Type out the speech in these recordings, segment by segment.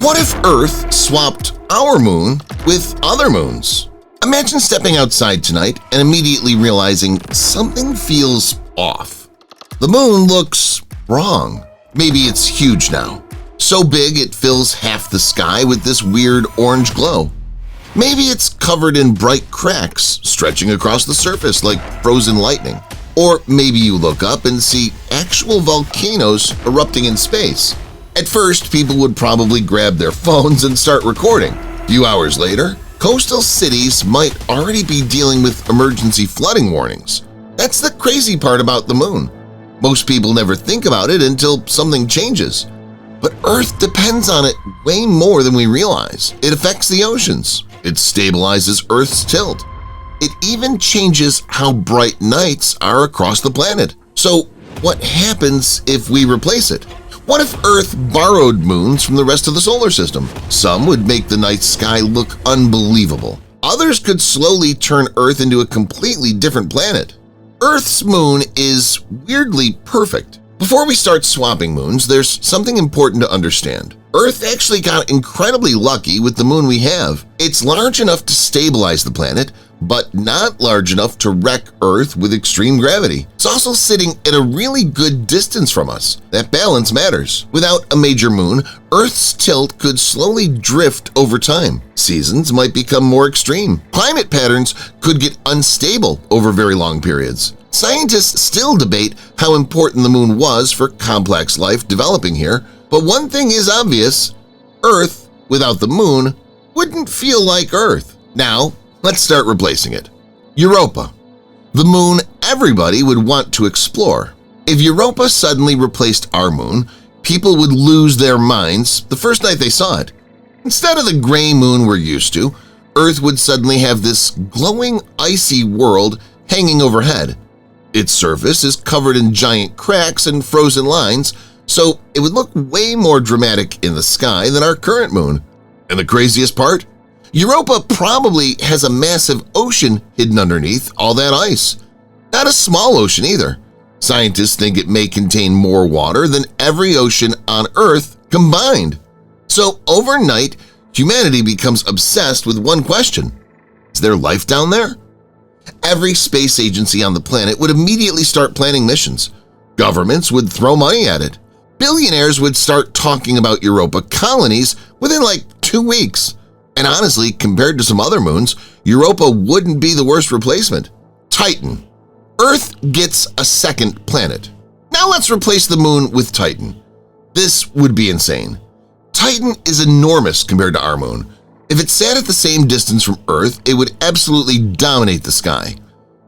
What if Earth swapped our moon with other moons? Imagine stepping outside tonight and immediately realizing something feels off. The moon looks wrong. Maybe it's huge now, so big it fills half the sky with this weird orange glow. Maybe it's covered in bright cracks stretching across the surface like frozen lightning. Or maybe you look up and see actual volcanoes erupting in space. At first, people would probably grab their phones and start recording. A few hours later, coastal cities might already be dealing with emergency flooding warnings. That's the crazy part about the moon. Most people never think about it until something changes. But Earth depends on it way more than we realize. It affects the oceans. It stabilizes Earth's tilt. It even changes how bright nights are across the planet. So what happens if we replace it? What if Earth borrowed moons from the rest of the solar system? Some would make the night sky look unbelievable. Others could slowly turn Earth into a completely different planet. Earth's moon is weirdly perfect. Before we start swapping moons, there's something important to understand. Earth actually got incredibly lucky with the moon we have. It's large enough to stabilize the planet, but not large enough to wreck Earth with extreme gravity. It's also sitting at a really good distance from us. That balance matters. Without a major moon, Earth's tilt could slowly drift over time. Seasons might become more extreme. Climate patterns could get unstable over very long periods. Scientists still debate how important the moon was for complex life developing here, but one thing is obvious: Earth without the moon wouldn't feel like Earth. Now, let's start replacing it. Europa, the moon everybody would want to explore. If Europa suddenly replaced our moon, people would lose their minds the first night they saw it. Instead of the gray moon we're used to, Earth would suddenly have this glowing, icy world hanging overhead. Its surface is covered in giant cracks and frozen lines, so it would look way more dramatic in the sky than our current moon. And the craziest part? Europa probably has a massive ocean hidden underneath all that ice. Not a small ocean either. Scientists think it may contain more water than every ocean on Earth combined. So overnight, humanity becomes obsessed with one question: is there life down there? Every space agency on the planet would immediately start planning missions. Governments would throw money at it. Billionaires would start talking about Europa colonies within like 2 weeks. And honestly, compared to some other moons, Europa wouldn't be the worst replacement. Titan. Earth gets a second planet. Now let's replace the moon with Titan. This would be insane. Titan is enormous compared to our moon. If it sat at the same distance from Earth, it would absolutely dominate the sky.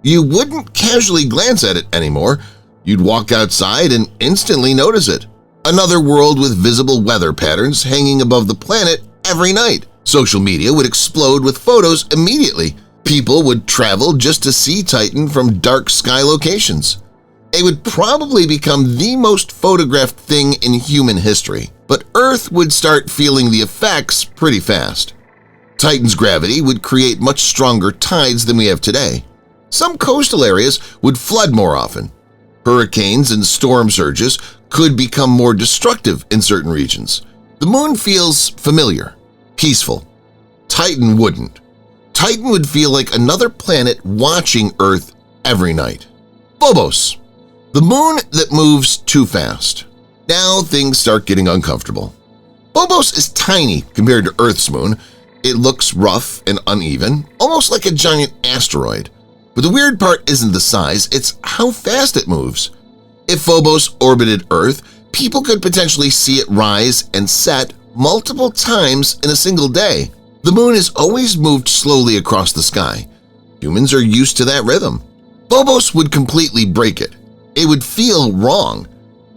You wouldn't casually glance at it anymore. You'd walk outside and instantly notice it. Another world with visible weather patterns hanging above the planet every night. Social media would explode with photos immediately. People would travel just to see Titan from dark sky locations. It would probably become the most photographed thing in human history, but Earth would start feeling the effects pretty fast. Titan's gravity would create much stronger tides than we have today. Some coastal areas would flood more often. Hurricanes and storm surges could become more destructive in certain regions. The moon feels familiar, peaceful. Titan wouldn't. Titan would feel like another planet watching Earth every night. Phobos, the moon that moves too fast. Now things start getting uncomfortable. Phobos is tiny compared to Earth's moon. It looks rough and uneven, almost like a giant asteroid. But the weird part isn't the size, it's how fast it moves. If Phobos orbited Earth, people could potentially see it rise and set multiple times in a single day. The moon has always moved slowly across the sky. Humans are used to that rhythm. Phobos would completely break it. It would feel wrong.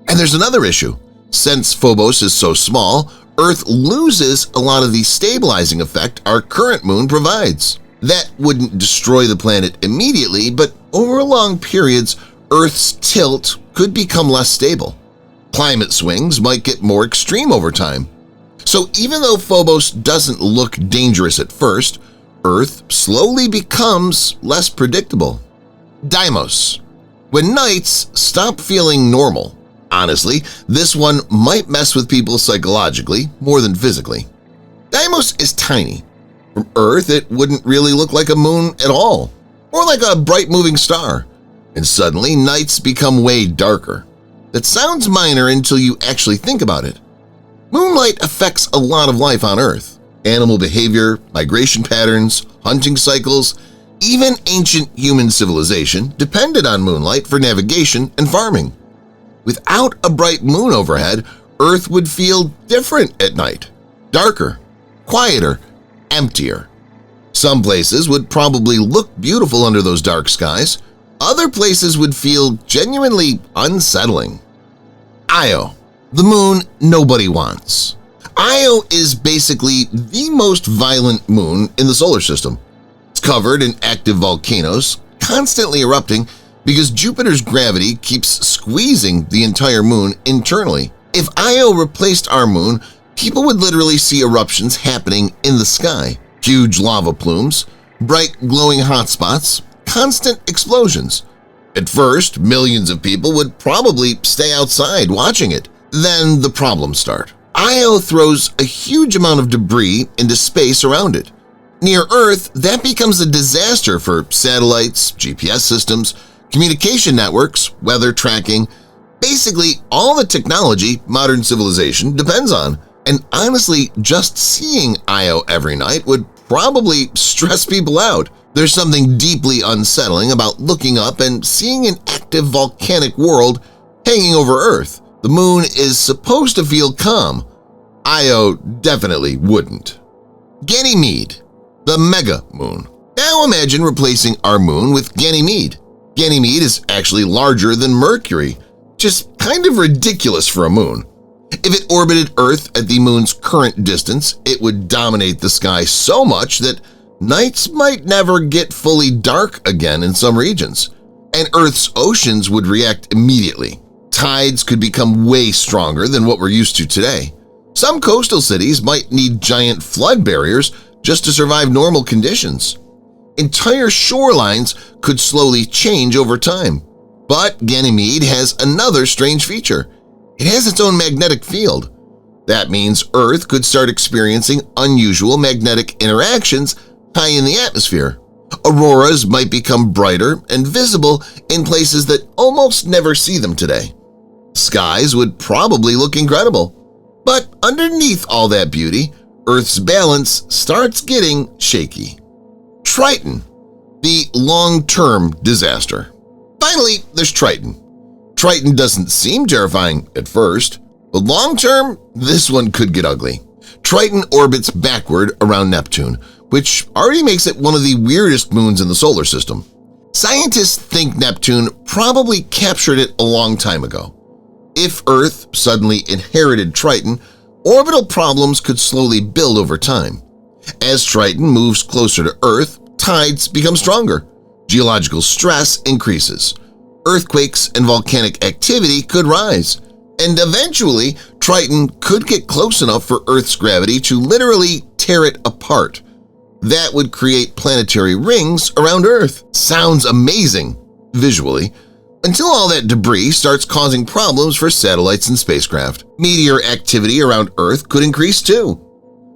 And there's another issue. Since Phobos is so small, Earth loses a lot of the stabilizing effect our current moon provides. That wouldn't destroy the planet immediately, but over long periods, Earth's tilt could become less stable. Climate swings might get more extreme over time. So even though Phobos doesn't look dangerous at first, Earth slowly becomes less predictable. Deimos. When nights stop feeling normal, Honestly, this one might mess with people psychologically more than physically. Deimos is tiny. From Earth, it wouldn't really look like a moon at all, or like a bright moving star. And suddenly, nights become way darker. That sounds minor until you actually think about it. Moonlight affects a lot of life on Earth. Animal behavior, migration patterns, hunting cycles, even ancient human civilization depended on moonlight for navigation and farming. Without a bright moon overhead, Earth would feel different at night. Darker, quieter, emptier. Some places would probably look beautiful under those dark skies. Other places would feel genuinely unsettling. Io, the moon nobody wants. Io is basically the most violent moon in the solar system. It's covered in active volcanoes, constantly erupting because Jupiter's gravity keeps squeezing the entire moon internally. If Io replaced our moon, people would literally see eruptions happening in the sky. Huge lava plumes, bright glowing hotspots, constant explosions. At first, millions of people would probably stay outside watching it. Then the problems start. Io throws a huge amount of debris into space around it. Near Earth, that becomes a disaster for satellites, GPS systems, communication networks, weather tracking, basically all the technology modern civilization depends on. And honestly, just seeing Io every night would probably stress people out. There's something deeply unsettling about looking up and seeing an active volcanic world hanging over Earth. The moon is supposed to feel calm. Io definitely wouldn't. Ganymede, the mega moon. Now imagine replacing our moon with Ganymede. Ganymede is actually larger than Mercury, just kind of ridiculous for a moon. If it orbited Earth at the moon's current distance, it would dominate the sky so much that nights might never get fully dark again in some regions, and Earth's oceans would react immediately. Tides could become way stronger than what we're used to today. Some coastal cities might need giant flood barriers just to survive normal conditions. Entire shorelines could slowly change over time. But Ganymede has another strange feature. It has its own magnetic field. That means Earth could start experiencing unusual magnetic interactions high in the atmosphere. Auroras might become brighter and visible in places that almost never see them today. Skies would probably look incredible. But underneath all that beauty, Earth's balance starts getting shaky. Triton, the long-term disaster. Finally, there's Triton. Triton doesn't seem terrifying at first, but long-term, this one could get ugly. Triton orbits backward around Neptune, which already makes it one of the weirdest moons in the solar system. Scientists think Neptune probably captured it a long time ago. If Earth suddenly inherited Triton, orbital problems could slowly build over time. As Triton moves closer to Earth, tides become stronger. Geological stress increases. Earthquakes and volcanic activity could rise. And eventually, Triton could get close enough for Earth's gravity to literally tear it apart. That would create planetary rings around Earth. Sounds amazing, visually, until all that debris starts causing problems for satellites and spacecraft. Meteor activity around Earth could increase too.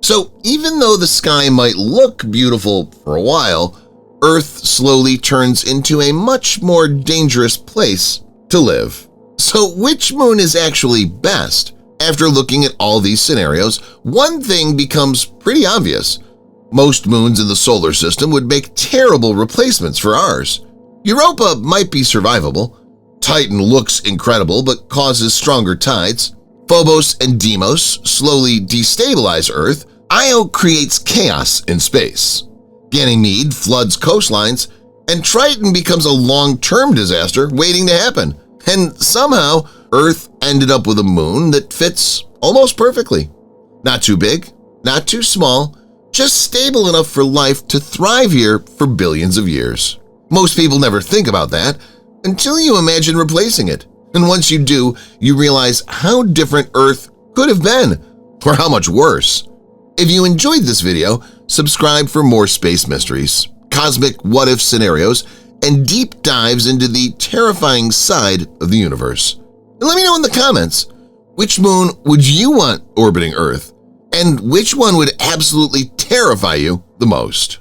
So even though the sky might look beautiful for a while, Earth slowly turns into a much more dangerous place to live. So which moon is actually best? After looking at all these scenarios, one thing becomes pretty obvious. Most moons in the solar system would make terrible replacements for ours. Europa might be survivable. Titan looks incredible but causes stronger tides. Phobos and Deimos slowly destabilize Earth. Io creates chaos in space. Ganymede floods coastlines, and Triton becomes a long-term disaster waiting to happen. And somehow, Earth ended up with a moon that fits almost perfectly. Not too big, not too small, just stable enough for life to thrive here for billions of years. Most people never think about that until you imagine replacing it. And once you do, you realize how different Earth could have been, or how much worse. If you enjoyed this video, subscribe for more space mysteries, cosmic what-if scenarios, and deep dives into the terrifying side of the universe. And let me know in the comments, which moon would you want orbiting Earth, and which one would absolutely terrify you the most?